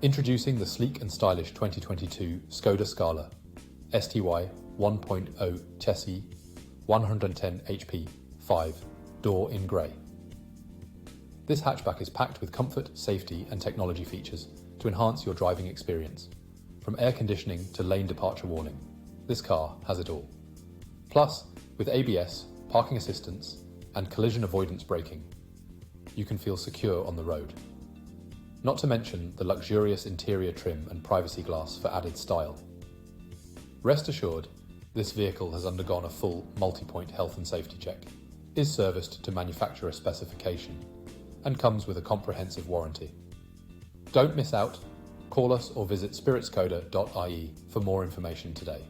Introducing the sleek and stylish 2022 Skoda Scala STY 1.0 chassis 110 HP 5-door in grey. This hatchback is packed with comfort, safety and technology features to enhance your driving experience. From air conditioning to lane departure warning, this car has it all. Plus, with ABS, parking assistance and collision avoidance braking, you can feel secure on the road. Not to mention the luxurious interior trim and privacy glass for added style. Rest assured, this vehicle has undergone a full multi-point health and safety check, is serviced to manufacturer specification, and comes with a comprehensive warranty. Don't miss out. Call us or visit spiritskoda.ie for more information today.